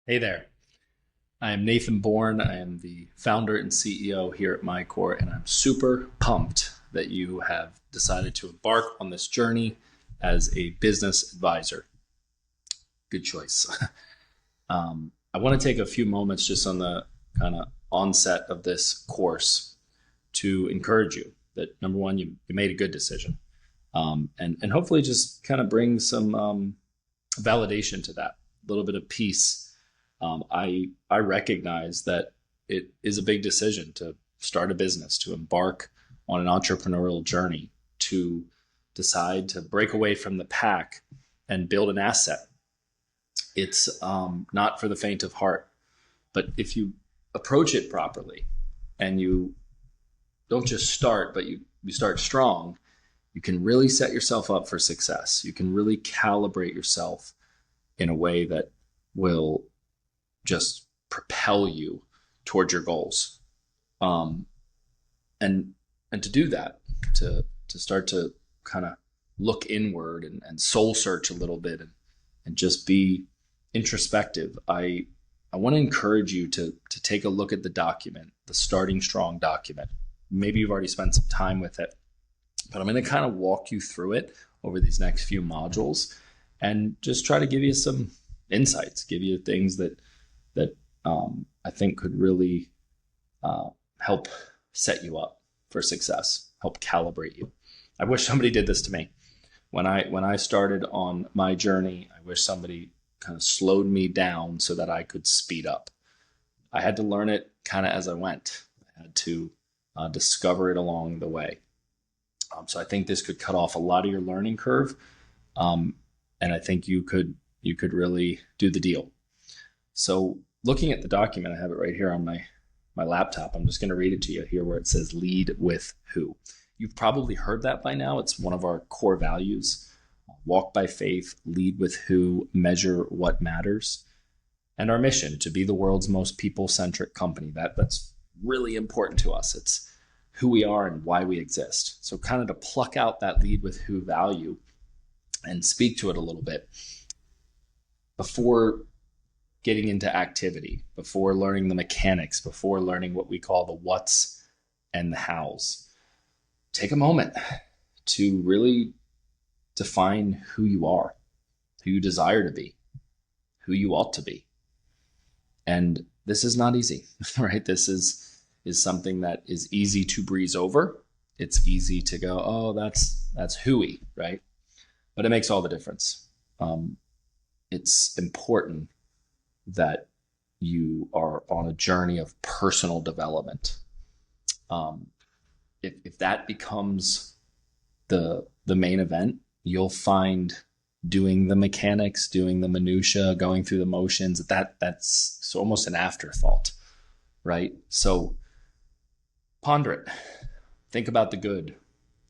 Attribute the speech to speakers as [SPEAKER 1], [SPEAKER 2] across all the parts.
[SPEAKER 1] Hey there. I am Nathan Bourne. I am the founder and CEO here at MyCORE, and I'm super pumped that you have decided to embark on this journey as a business advisor. Good choice. I want to take a few moments just on the kind of onset of this course to encourage you that number one, you made a good decision, and hopefully just kind of bring some validation to that, a little bit of peace. I recognize that it is a big decision to start a business, to embark on an entrepreneurial journey, to decide to break away from the pack and build an asset. It's not for the faint of heart, but if you approach it properly and you don't just start, but you start strong, you can really set yourself up for success. You can really calibrate yourself in a way that will just propel you towards your goals. Um, and and to do that, to start to kind of look inward and soul search a little bit and just be introspective. I want to encourage you to take a look at the document, the Starting Strong document. Maybe you've already spent some time with it, but I'm going to kind of walk you through it over these next few modules and just try to give you some insights, give you things that I think could really help set you up for success, help calibrate you. I wish somebody did this to me when I started on my journey. I wish somebody kind of slowed me down so that I could speed up. I had to learn it kind of as I went. I had to discover it along the way. So I think this could cut off a lot of your learning curve, um, and I think you could really do the deal. So looking at the document, I have it right here on my laptop. I'm just going to read it to you here where it says lead with who. You've probably heard that by now. It's one of our core values. Walk by faith, lead with who, measure what matters. And our mission to be the world's most people-centric company. That's really important to us. It's who we are and why we exist. So kind of to pluck out that lead with who value and speak to it a little bit before getting into activity, before learning the mechanics, before learning what we call the what's and the how's. Take a moment to really define who you are, who you desire to be, who you ought to be. And this is not easy, right? This is something that is easy to breeze over. It's easy to go, oh, that's hooey, right? But it makes all the difference. It's important that you are on a journey of personal development. Um, if that becomes the main event, you'll find doing the mechanics, doing the minutia, going through the motions, that's almost an afterthought, right? So ponder it. Think about the good,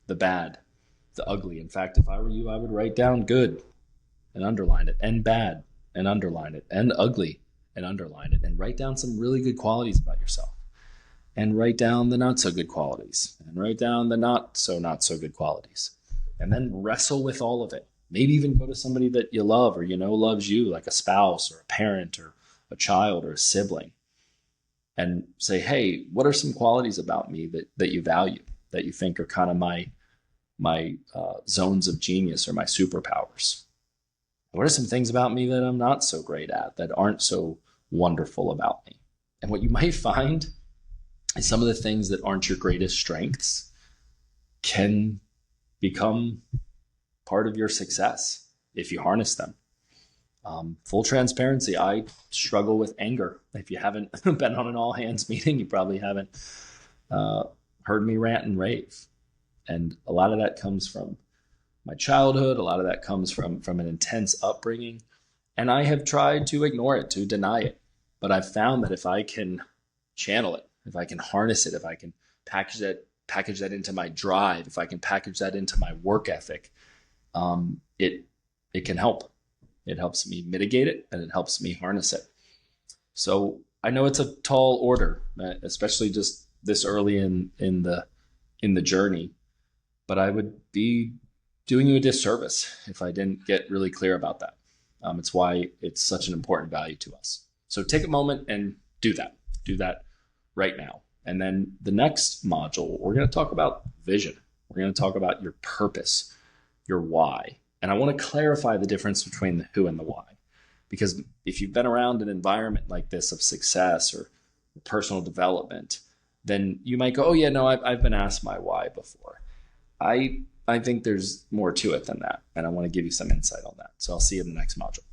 [SPEAKER 1] the bad, the ugly. In fact, if I were you, I would write down good and underline it, and bad and underline it, and ugly and underline it, and write down some really good qualities about yourself, and write down the not so good qualities, and write down the not so good qualities, and then wrestle with all of it. Maybe even go to somebody that you love or you know loves you, like a spouse or a parent or a child or a sibling, and say, hey, what are some qualities about me that you value, that you think are kind of my zones of genius or my superpowers? What are some things about me that I'm not so great at, that aren't so wonderful about me? And what you might find is some of the things that aren't your greatest strengths can become part of your success if you harness them. Full transparency, I struggle with anger. If you haven't been on an all hands meeting, you probably haven't heard me rant and rave. And a lot of that comes from my childhood. A lot of that comes from an intense upbringing. And I have tried to ignore it, to deny it. But I've found that if I can channel it, if I can harness it, if I can package that into my drive, if I can package that into my work ethic, it can help. It helps me mitigate it, and it helps me harness it. So I know it's a tall order, especially just this early in the journey. But I would be doing you a disservice if I didn't get really clear about that. It's why it's such an important value to us. So take a moment and do that. Do that right now. And then the next module, we're going to talk about vision. We're going to talk about your purpose, your why. And I want to clarify the difference between the who and the why. Because if you've been around an environment like this of success or personal development, then you might go, oh yeah, no, I've been asked my why before. I think there's more to it than that. And I want to give you some insight on that. So I'll see you in the next module.